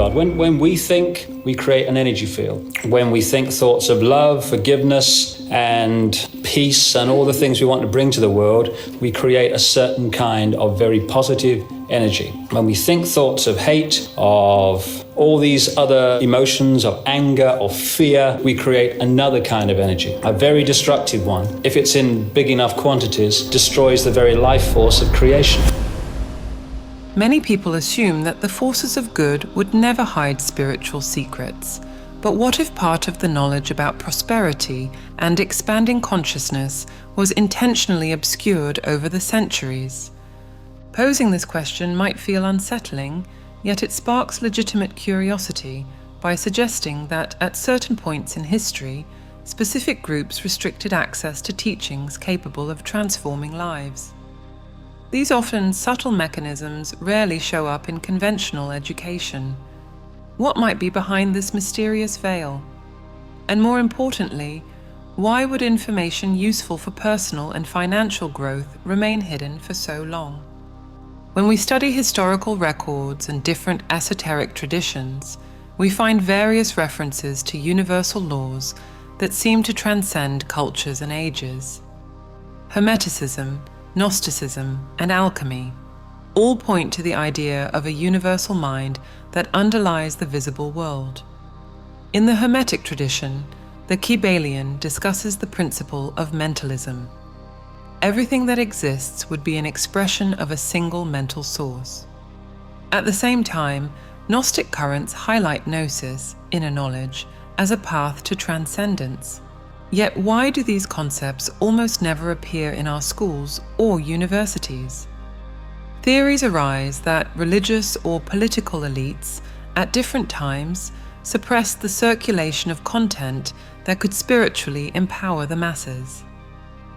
regard. When we think, we create an energy field. When we think thoughts of love, forgiveness, and peace, and all the things we want to bring to the world, we create a certain kind of very positive energy. When we think thoughts of hate, of all these other emotions of anger or fear, we create another kind of energy, a very destructive one. If it's in big enough quantities, destroys the very life force of creation. Many people assume that the forces of good would never hide spiritual secrets. But what if part of the knowledge about prosperity and expanding consciousness was intentionally obscured over the centuries? Posing this question might feel unsettling, yet it sparks legitimate curiosity by suggesting that at certain points in history, specific groups restricted access to teachings capable of transforming lives. These often subtle mechanisms rarely show up in conventional education. What might be behind this mysterious veil? And more importantly, why would information useful for personal and financial growth remain hidden for so long? When we study historical records and different esoteric traditions, we find various references to universal laws that seem to transcend cultures and ages. Hermeticism, Gnosticism, and alchemy all point to the idea of a universal mind that underlies the visible world. In the Hermetic tradition, the Kybalion discusses the principle of mentalism. Everything that exists would be an expression of a single mental source. At the same time, Gnostic currents highlight Gnosis, inner knowledge, as a path to transcendence. Yet why do these concepts almost never appear in our schools or universities? Theories arise that religious or political elites, at different times, suppressed the circulation of content that could spiritually empower the masses.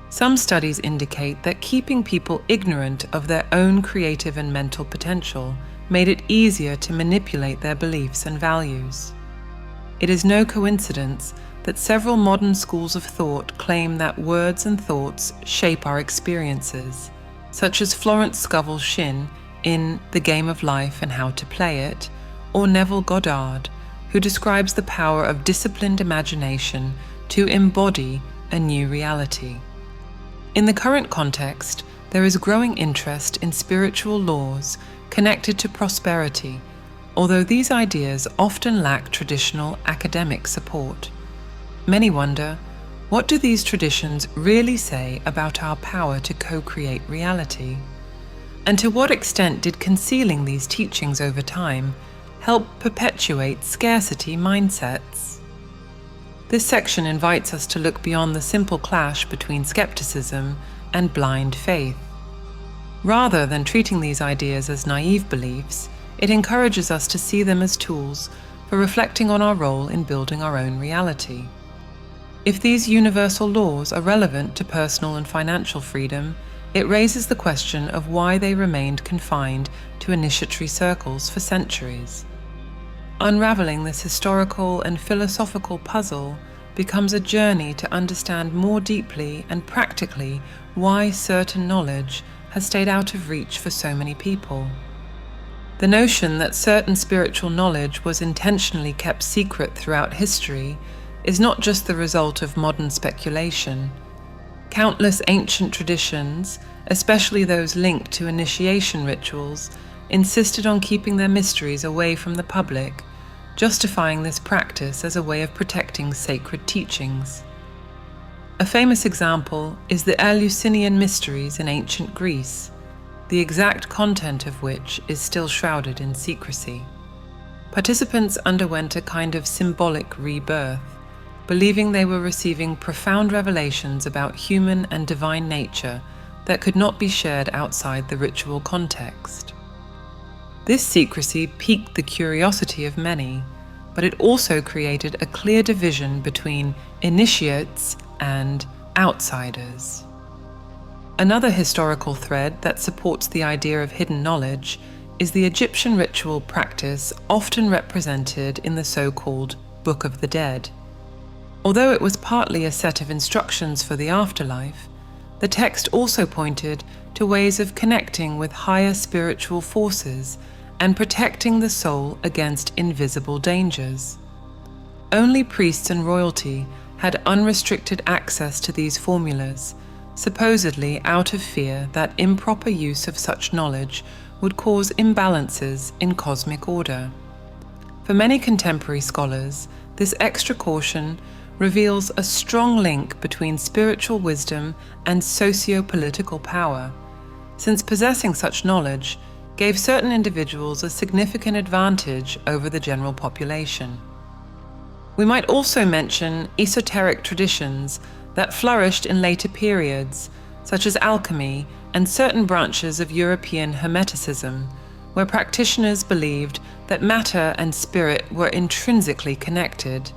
Some studies indicate that keeping people ignorant of their own creative and mental potential made it easier to manipulate their beliefs and values. It is no coincidence that several modern schools of thought claim that words and thoughts shape our experiences, such as Florence Scovel Shinn in The Game of Life and How to Play It, or Neville Goddard, who describes the power of disciplined imagination to embody a new reality. In the current context, there is growing interest in spiritual laws connected to prosperity, although these ideas often lack traditional academic support. Many wonder, what do these traditions really say about our power to co-create reality? And to what extent did concealing these teachings over time help perpetuate scarcity mindsets? This section invites us to look beyond the simple clash between skepticism and blind faith. Rather than treating these ideas as naive beliefs, it encourages us to see them as tools for reflecting on our role in building our own reality. If these universal laws are relevant to personal and financial freedom, it raises the question of why they remained confined to initiatory circles for centuries. Unraveling this historical and philosophical puzzle becomes a journey to understand more deeply and practically why certain knowledge has stayed out of reach for so many people. The notion that certain spiritual knowledge was intentionally kept secret throughout history is not just the result of modern speculation. Countless ancient traditions, especially those linked to initiation rituals, insisted on keeping their mysteries away from the public, justifying this practice as a way of protecting sacred teachings. A famous example is the Eleusinian mysteries in ancient Greece, the exact content of which is still shrouded in secrecy. Participants underwent a kind of symbolic rebirth, believing they were receiving profound revelations about human and divine nature that could not be shared outside the ritual context. This secrecy piqued the curiosity of many, but it also created a clear division between initiates and outsiders. Another historical thread that supports the idea of hidden knowledge is the Egyptian ritual practice often represented in the so-called Book of the Dead. Although it was partly a set of instructions for the afterlife, the text also pointed to ways of connecting with higher spiritual forces and protecting the soul against invisible dangers. Only priests and royalty had unrestricted access to these formulas, supposedly out of fear that improper use of such knowledge would cause imbalances in cosmic order. For many contemporary scholars, this extra caution reveals a strong link between spiritual wisdom and socio-political power, since possessing such knowledge gave certain individuals a significant advantage over the general population. We might also mention esoteric traditions that flourished in later periods, such as alchemy and certain branches of European Hermeticism, where practitioners believed that matter and spirit were intrinsically connected.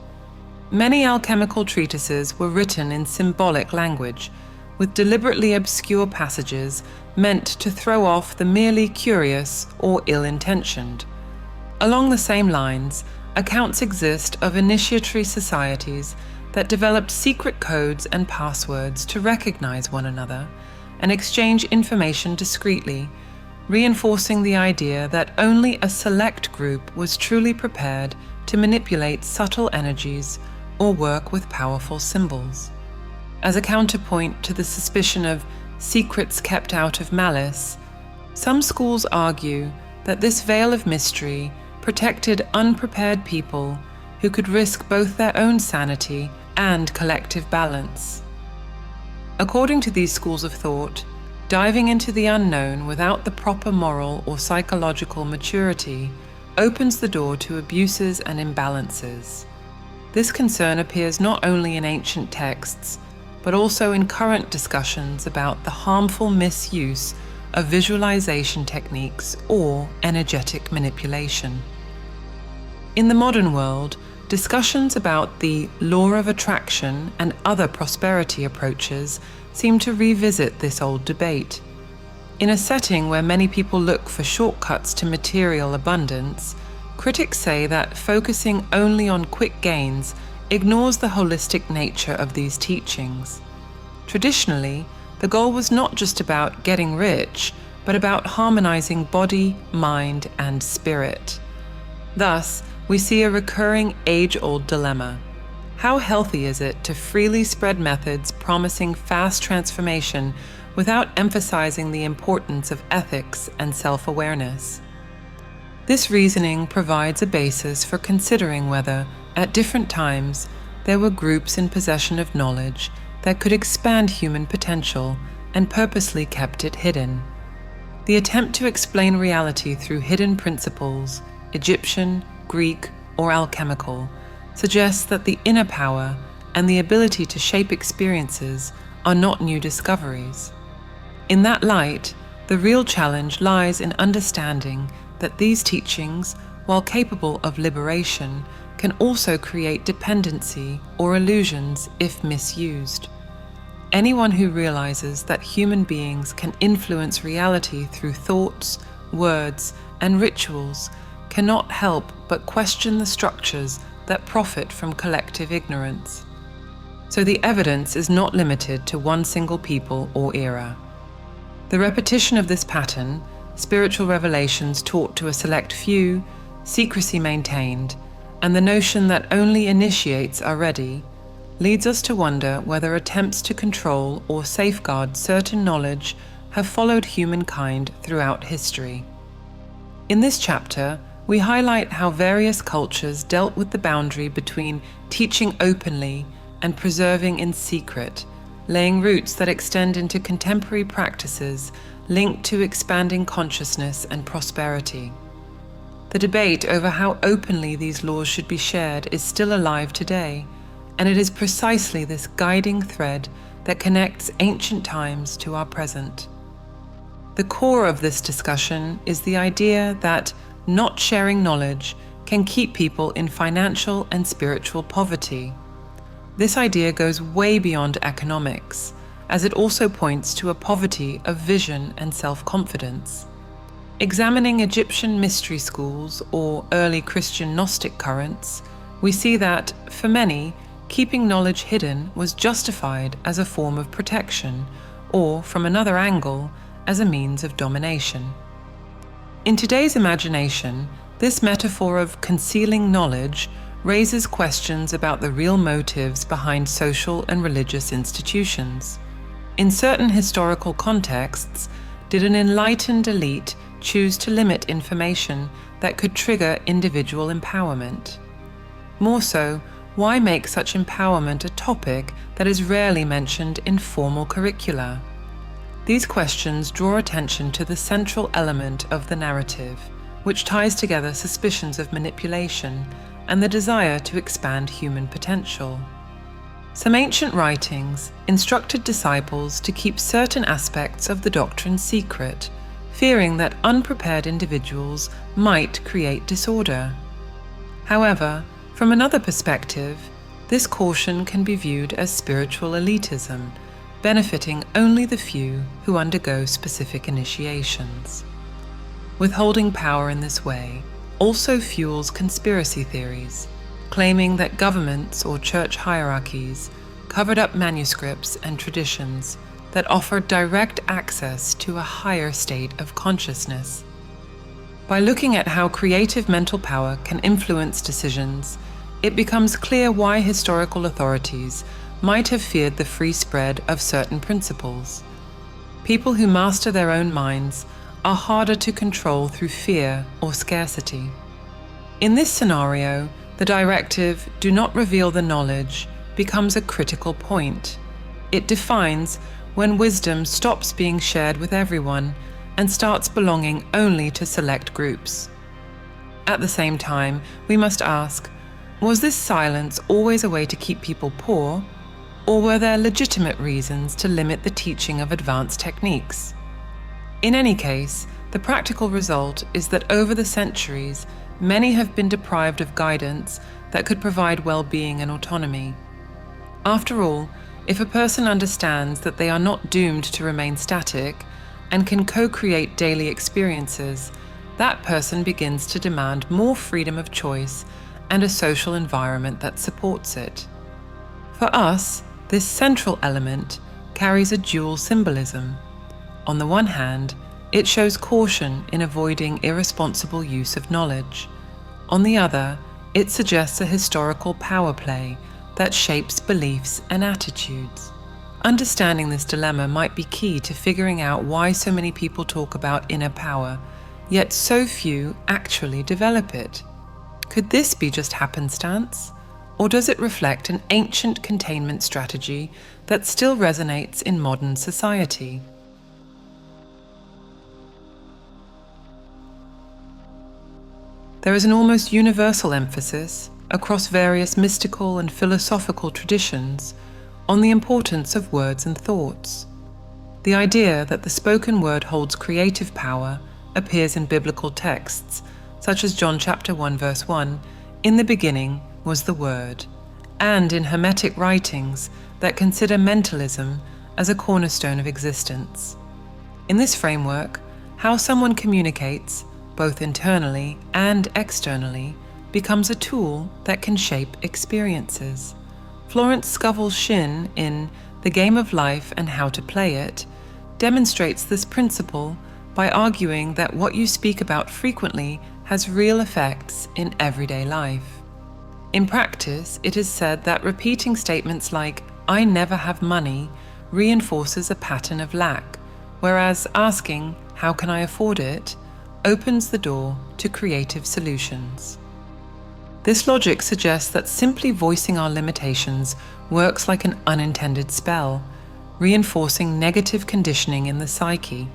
Many alchemical treatises were written in symbolic language, with deliberately obscure passages meant to throw off the merely curious or ill-intentioned. Along the same lines, accounts exist of initiatory societies that developed secret codes and passwords to recognize one another and exchange information discreetly, reinforcing the idea that only a select group was truly prepared to manipulate subtle energies or work with powerful symbols. As a counterpoint to the suspicion of secrets kept out of malice, some schools argue that this veil of mystery protected unprepared people who could risk both their own sanity and collective balance. According to these schools of thought, diving into the unknown without the proper moral or psychological maturity opens the door to abuses and imbalances. This concern appears not only in ancient texts, but also in current discussions about the harmful misuse of visualization techniques or energetic manipulation. In the modern world, discussions about the law of attraction and other prosperity approaches seem to revisit this old debate. In a setting where many people look for shortcuts to material abundance, critics say that focusing only on quick gains ignores the holistic nature of these teachings. Traditionally, the goal was not just about getting rich, but about harmonizing body, mind, and spirit. Thus, we see a recurring age-old dilemma. How healthy is it to freely spread methods promising fast transformation without emphasizing the importance of ethics and self-awareness? This reasoning provides a basis for considering whether, at different times, there were groups in possession of knowledge that could expand human potential and purposely kept it hidden. The attempt to explain reality through hidden principles, Egyptian, Greek, or alchemical, suggests that the inner power and the ability to shape experiences are not new discoveries. In that light, the real challenge lies in understanding that these teachings, while capable of liberation, can also create dependency or illusions if misused. Anyone who realizes that human beings can influence reality through thoughts, words, and rituals cannot help but question the structures that profit from collective ignorance. So the evidence is not limited to one single people or era. The repetition of this pattern, spiritual revelations taught to a select few, secrecy maintained, and the notion that only initiates are ready, leads us to wonder whether attempts to control or safeguard certain knowledge have followed humankind throughout history. In this chapter, we highlight how various cultures dealt with the boundary between teaching openly and preserving in secret, laying roots that extend into contemporary practices linked to expanding consciousness and prosperity. The debate over how openly these laws should be shared is still alive today, and it is precisely this guiding thread that connects ancient times to our present. The core of this discussion is the idea that not sharing knowledge can keep people in financial and spiritual poverty. This idea goes way beyond economics, as it also points to a poverty of vision and self-confidence. Examining Egyptian mystery schools or early Christian Gnostic currents, we see that, for many, keeping knowledge hidden was justified as a form of protection, or, from another angle, as a means of domination. In today's imagination, this metaphor of concealing knowledge raises questions about the real motives behind social and religious institutions. In certain historical contexts, did an enlightened elite choose to limit information that could trigger individual empowerment? More so, why make such empowerment a topic that is rarely mentioned in formal curricula? These questions draw attention to the central element of the narrative, which ties together suspicions of manipulation and the desire to expand human potential. Some ancient writings instructed disciples to keep certain aspects of the doctrine secret, fearing that unprepared individuals might create disorder. However, from another perspective, this caution can be viewed as spiritual elitism, benefiting only the few who undergo specific initiations. Withholding power in this way also fuels conspiracy theories, claiming that governments or church hierarchies covered up manuscripts and traditions that offer direct access to a higher state of consciousness. By looking at how creative mental power can influence decisions, it becomes clear why historical authorities might have feared the free spread of certain principles. People who master their own minds are harder to control through fear or scarcity. In this scenario, the directive, "do not reveal the knowledge," becomes a critical point. It defines when wisdom stops being shared with everyone and starts belonging only to select groups. At the same time, we must ask, was this silence always a way to keep people poor? Or were there legitimate reasons to limit the teaching of advanced techniques? In any case, the practical result is that over the centuries, many have been deprived of guidance that could provide well-being and autonomy. After all, if a person understands that they are not doomed to remain static and can co-create daily experiences, that person begins to demand more freedom of choice and a social environment that supports it. For us, this central element carries a dual symbolism. On the one hand, it shows caution in avoiding irresponsible use of knowledge. On the other, it suggests a historical power play that shapes beliefs and attitudes. Understanding this dilemma might be key to figuring out why so many people talk about inner power, yet so few actually develop it. Could this be just happenstance? Or does it reflect an ancient containment strategy that still resonates in modern society? There is an almost universal emphasis, across various mystical and philosophical traditions, on the importance of words and thoughts. The idea that the spoken word holds creative power appears in biblical texts, such as John chapter 1 verse 1, "In the beginning was the Word," and in Hermetic writings that consider mentalism as a cornerstone of existence. In this framework, how someone communicates, both internally and externally, becomes a tool that can shape experiences. Florence Scovel Shinn, in The Game of Life and How to Play It, demonstrates this principle by arguing that what you speak about frequently has real effects in everyday life. In practice, it is said that repeating statements like, "I never have money," reinforces a pattern of lack, whereas asking, "How can I afford it?" opens the door to creative solutions. This logic suggests that simply voicing our limitations works like an unintended spell, reinforcing negative conditioning in the psyche.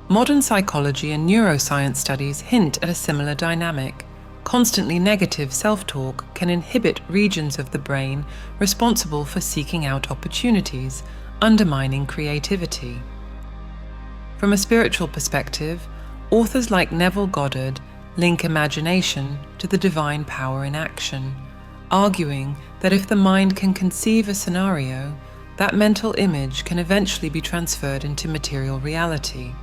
Modern psychology and neuroscience studies hint at a similar dynamic. Constantly negative self-talk can inhibit regions of the brain responsible for seeking out opportunities, undermining creativity. From a spiritual perspective, authors like Neville Goddard link imagination to the divine power in action, arguing that if the mind can conceive a scenario, that mental image can eventually be transferred into material reality.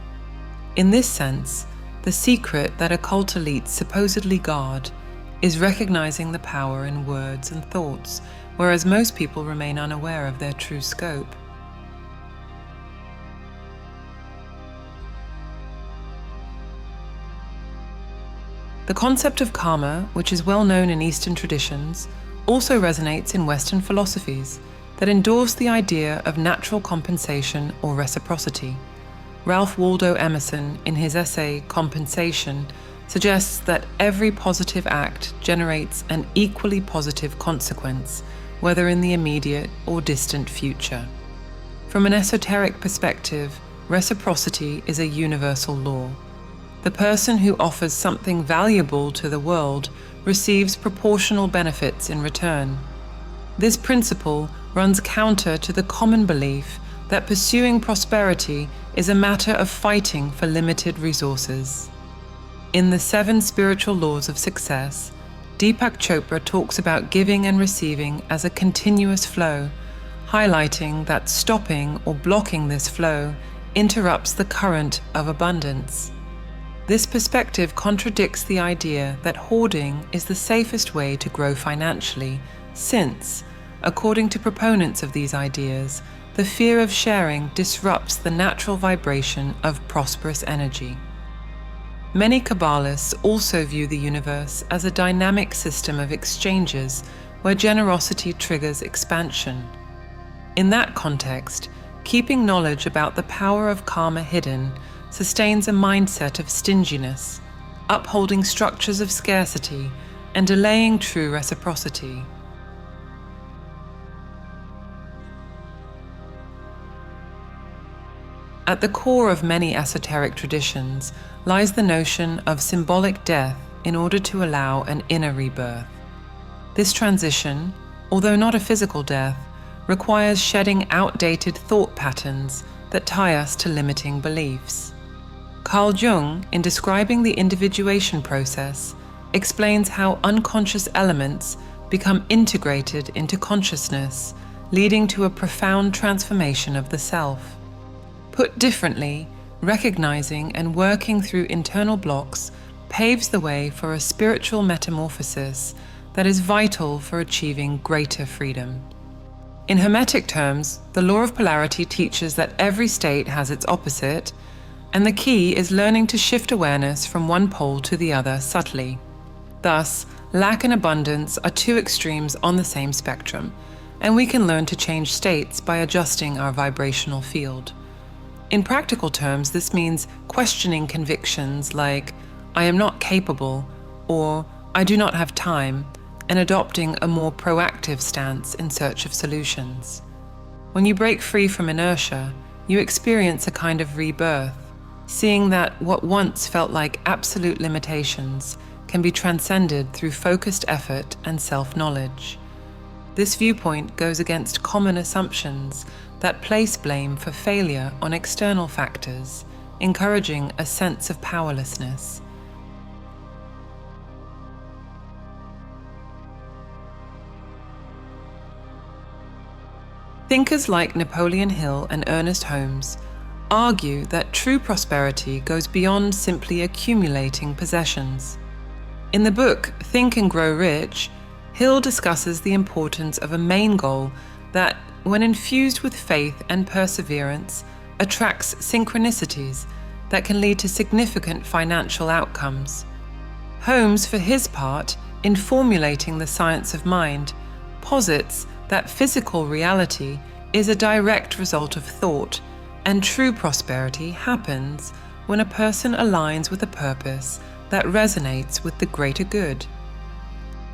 In this sense, the secret that occult elites supposedly guard is recognizing the power in words and thoughts, whereas most people remain unaware of their true scope. The concept of karma, which is well known in Eastern traditions, also resonates in Western philosophies that endorse the idea of natural compensation or reciprocity. Ralph Waldo Emerson, in his essay Compensation, suggests that every positive act generates an equally positive consequence, whether in the immediate or distant future. From an esoteric perspective, reciprocity is a universal law. The person who offers something valuable to the world receives proportional benefits in return. This principle runs counter to the common belief that pursuing prosperity is a matter of fighting for limited resources. In the 7 Spiritual Laws of Success, Deepak Chopra talks about giving and receiving as a continuous flow, highlighting that stopping or blocking this flow interrupts the current of abundance. This perspective contradicts the idea that hoarding is the safest way to grow financially, since, according to proponents of these ideas, the fear of sharing disrupts the natural vibration of prosperous energy. Many Kabbalists also view the universe as a dynamic system of exchanges where generosity triggers expansion. In that context, keeping knowledge about the power of karma hidden sustains a mindset of stinginess, upholding structures of scarcity and delaying true reciprocity. At the core of many esoteric traditions lies the notion of symbolic death in order to allow an inner rebirth. This transition, although not a physical death, requires shedding outdated thought patterns that tie us to limiting beliefs. Carl Jung, in describing the individuation process, explains how unconscious elements become integrated into consciousness, leading to a profound transformation of the self. Put differently, recognizing and working through internal blocks paves the way for a spiritual metamorphosis that is vital for achieving greater freedom. In Hermetic terms, the law of polarity teaches that every state has its opposite, and the key is learning to shift awareness from one pole to the other subtly. Thus, lack and abundance are 2 extremes on the same spectrum, and we can learn to change states by adjusting our vibrational field. In practical terms, this means questioning convictions like, I am not capable, or I do not have time, and adopting a more proactive stance in search of solutions. When you break free from inertia, you experience a kind of rebirth, seeing that what once felt like absolute limitations can be transcended through focused effort and self-knowledge. This viewpoint goes against common assumptions that place blame for failure on external factors, encouraging a sense of powerlessness. Thinkers like Napoleon Hill and Ernest Holmes argue that true prosperity goes beyond simply accumulating possessions. In the book Think and Grow Rich, Hill discusses the importance of a main goal that, when infused with faith and perseverance, attracts synchronicities that can lead to significant financial outcomes. Holmes, for his part, in formulating the science of mind, posits that physical reality is a direct result of thought, and true prosperity happens when a person aligns with a purpose that resonates with the greater good.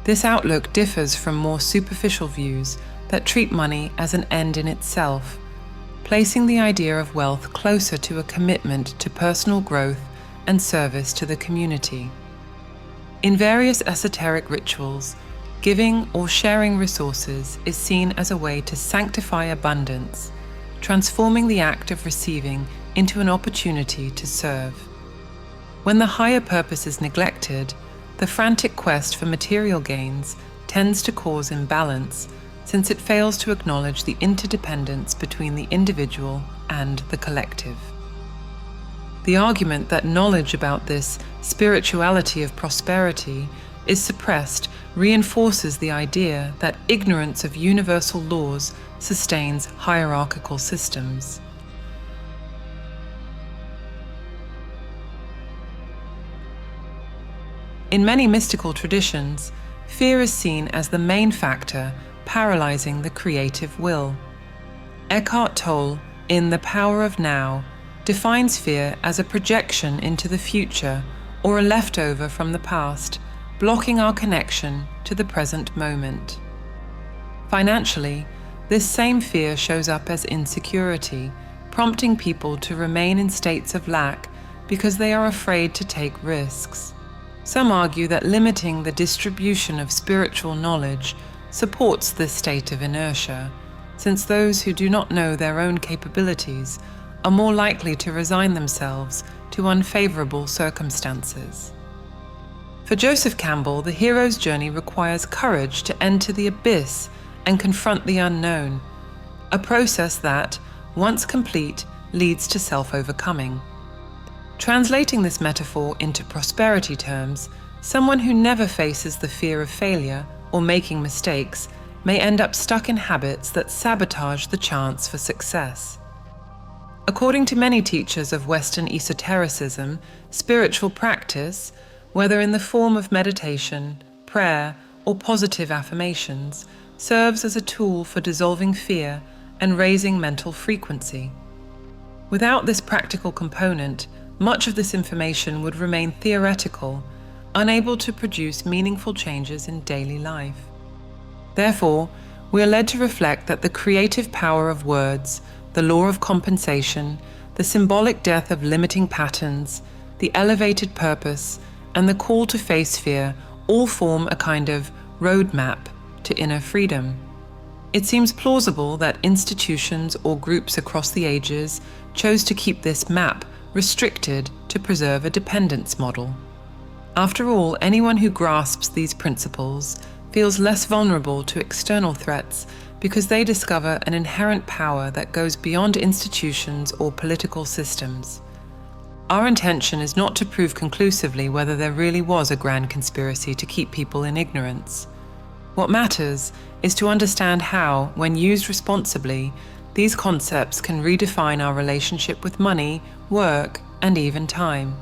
This outlook differs from more superficial views that treat money as an end in itself, placing the idea of wealth closer to a commitment to personal growth and service to the community. In various esoteric rituals, giving or sharing resources is seen as a way to sanctify abundance, transforming the act of receiving into an opportunity to serve. When the higher purpose is neglected, the frantic quest for material gains tends to cause imbalance, since it fails to acknowledge the interdependence between the individual and the collective. The argument that knowledge about this spirituality of prosperity is suppressed reinforces the idea that ignorance of universal laws sustains hierarchical systems. In many mystical traditions, fear is seen as the main factor paralyzing the creative will. Eckhart Tolle, in The Power of Now, defines fear as a projection into the future or a leftover from the past, blocking our connection to the present moment. Financially, this same fear shows up as insecurity, prompting people to remain in states of lack because they are afraid to take risks. Some argue that limiting the distribution of spiritual knowledge supports this state of inertia, since those who do not know their own capabilities are more likely to resign themselves to unfavorable circumstances. For Joseph Campbell, the hero's journey requires courage to enter the abyss and confront the unknown, a process that, once complete, leads to self-overcoming. Translating this metaphor into prosperity terms, someone who never faces the fear of failure or making mistakes may end up stuck in habits that sabotage the chance for success. According to many teachers of Western esotericism, spiritual practice, whether in the form of meditation, prayer, or positive affirmations, serves as a tool for dissolving fear and raising mental frequency. Without this practical component, much of this information would remain theoretical, unable to produce meaningful changes in daily life. Therefore, we are led to reflect that the creative power of words, the law of compensation, the symbolic death of limiting patterns, the elevated purpose, and the call to face fear all form a kind of roadmap to inner freedom. It seems plausible that institutions or groups across the ages chose to keep this map restricted to preserve a dependence model. After all, anyone who grasps these principles feels less vulnerable to external threats because they discover an inherent power that goes beyond institutions or political systems. Our intention is not to prove conclusively whether there really was a grand conspiracy to keep people in ignorance. What matters is to understand how, when used responsibly, these concepts can redefine our relationship with money, work, and even time.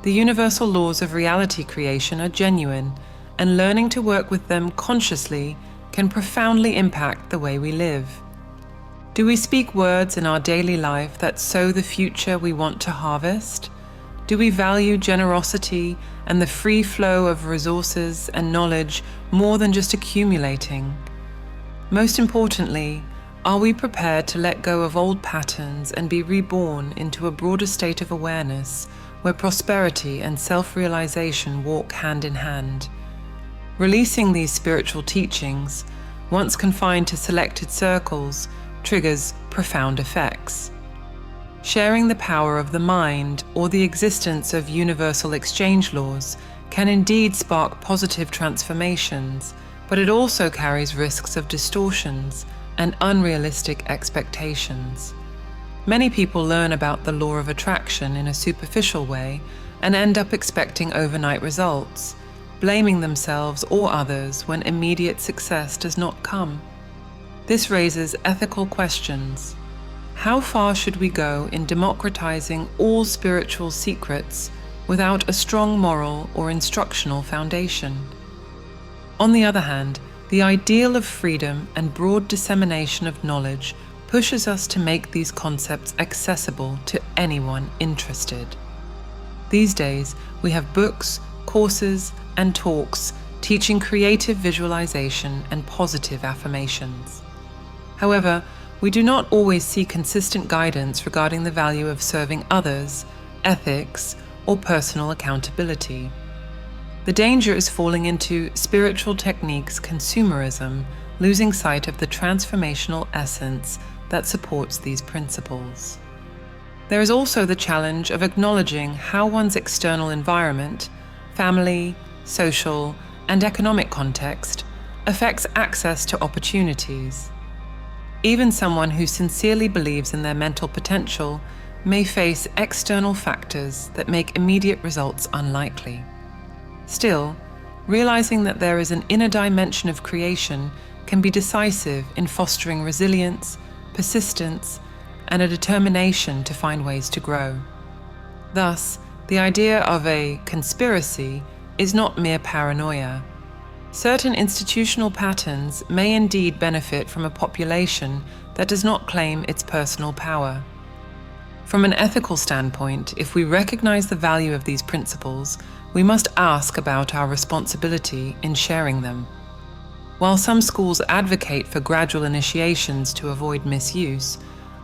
The universal laws of reality creation are genuine, and learning to work with them consciously can profoundly impact the way we live. Do we speak words in our daily life that sow the future we want to harvest? Do we value generosity and the free flow of resources and knowledge more than just accumulating? Most importantly, are we prepared to let go of old patterns and be reborn into a broader state of awareness where prosperity and self-realization walk hand in hand? Releasing these spiritual teachings, once confined to selected circles, triggers profound effects. Sharing the power of the mind or the existence of universal exchange laws can indeed spark positive transformations, but it also carries risks of distortions and unrealistic expectations. Many people learn about the law of attraction in a superficial way and end up expecting overnight results, blaming themselves or others when immediate success does not come. This raises ethical questions. How far should we go in democratizing all spiritual secrets without a strong moral or instructional foundation? On the other hand, the ideal of freedom and broad dissemination of knowledge pushes us to make these concepts accessible to anyone interested. These days, we have books, courses, and talks teaching creative visualization and positive affirmations. However, we do not always see consistent guidance regarding the value of serving others, ethics, or personal accountability. The danger is falling into spiritual techniques consumerism, losing sight of the transformational essence that supports these principles. There is also the challenge of acknowledging how one's external environment, family, social, and economic context affects access to opportunities. Even someone who sincerely believes in their mental potential may face external factors that make immediate results unlikely. Still, realizing that there is an inner dimension of creation can be decisive in fostering resilience, persistence, and a determination to find ways to grow. Thus, the idea of a conspiracy is not mere paranoia. Certain institutional patterns may indeed benefit from a population that does not claim its personal power. From an ethical standpoint, if we recognize the value of these principles, we must ask about our responsibility in sharing them. While some schools advocate for gradual initiations to avoid misuse,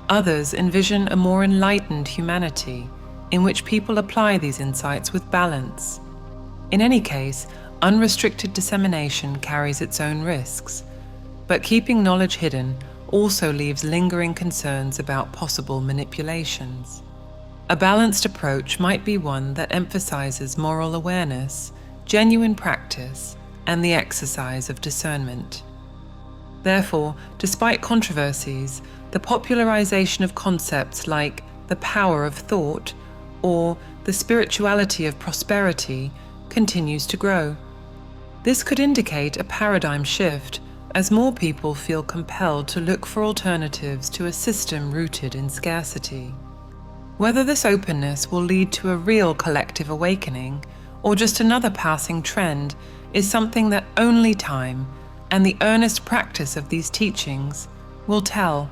others envision a more enlightened humanity in which people apply these insights with balance. In any case, unrestricted dissemination carries its own risks, but keeping knowledge hidden also leaves lingering concerns about possible manipulations. A balanced approach might be one that emphasizes moral awareness, genuine practice, and the exercise of discernment. Therefore, despite controversies, the popularization of concepts like the power of thought or the spirituality of prosperity continues to grow. This could indicate a paradigm shift as more people feel compelled to look for alternatives to a system rooted in scarcity. Whether this openness will lead to a real collective awakening or just another passing trend is something that only time and the earnest practice of these teachings will tell.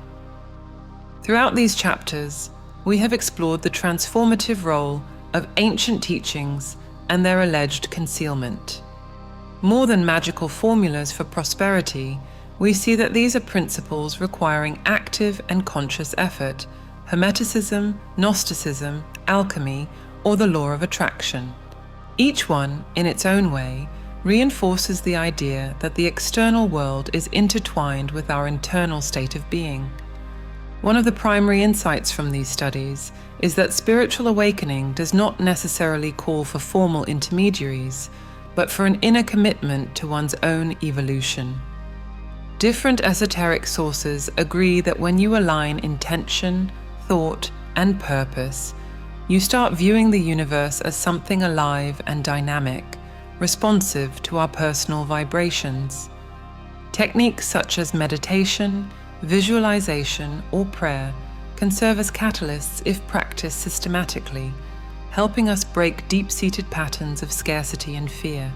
Throughout these chapters, we have explored the transformative role of ancient teachings and their alleged concealment. More than magical formulas for prosperity, we see that these are principles requiring active and conscious effort: Hermeticism, Gnosticism, alchemy, or the law of attraction. Each one, in its own way, reinforces the idea that the external world is intertwined with our internal state of being. One of the primary insights from these studies is that spiritual awakening does not necessarily call for formal intermediaries, but for an inner commitment to one's own evolution. Different esoteric sources agree that when you align intention, thought, and purpose, you start viewing the universe as something alive and dynamic, responsive to our personal vibrations. Techniques such as meditation, visualization, or prayer can serve as catalysts if practiced systematically, helping us break deep-seated patterns of scarcity and fear.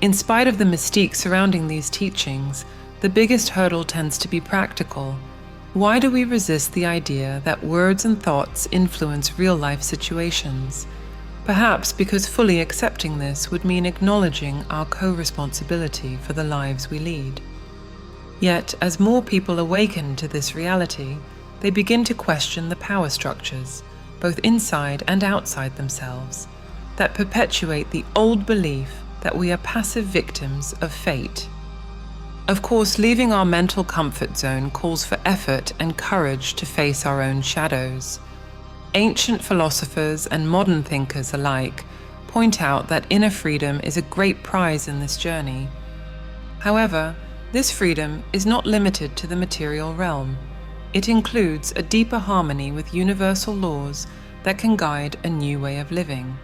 In spite of the mystique surrounding these teachings, the biggest hurdle tends to be practical. Why do we resist the idea that words and thoughts influence real-life situations? Perhaps because fully accepting this would mean acknowledging our co-responsibility for the lives we lead. Yet, as more people awaken to this reality, they begin to question the power structures, both inside and outside themselves, that perpetuate the old belief that we are passive victims of fate. Of course, leaving our mental comfort zone calls for effort and courage to face our own shadows. Ancient philosophers and modern thinkers alike point out that inner freedom is a great prize in this journey. However, this freedom is not limited to the material realm. It includes a deeper harmony with universal laws that can guide a new way of living.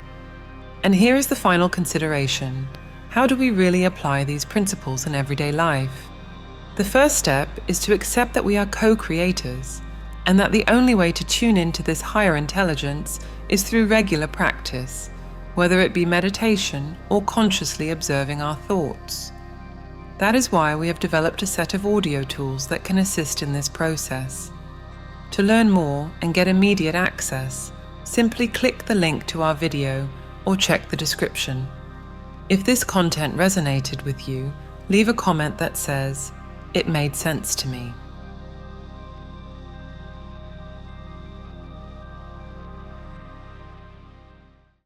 And here is the final consideration: how do we really apply these principles in everyday life? The first step is to accept that we are co-creators, and that the only way to tune into this higher intelligence is through regular practice, whether it be meditation or consciously observing our thoughts. That is why we have developed a set of audio tools that can assist in this process. To learn more and get immediate access, simply click the link to our video or check the description. If this content resonated with you, leave a comment that says, "It made sense to me."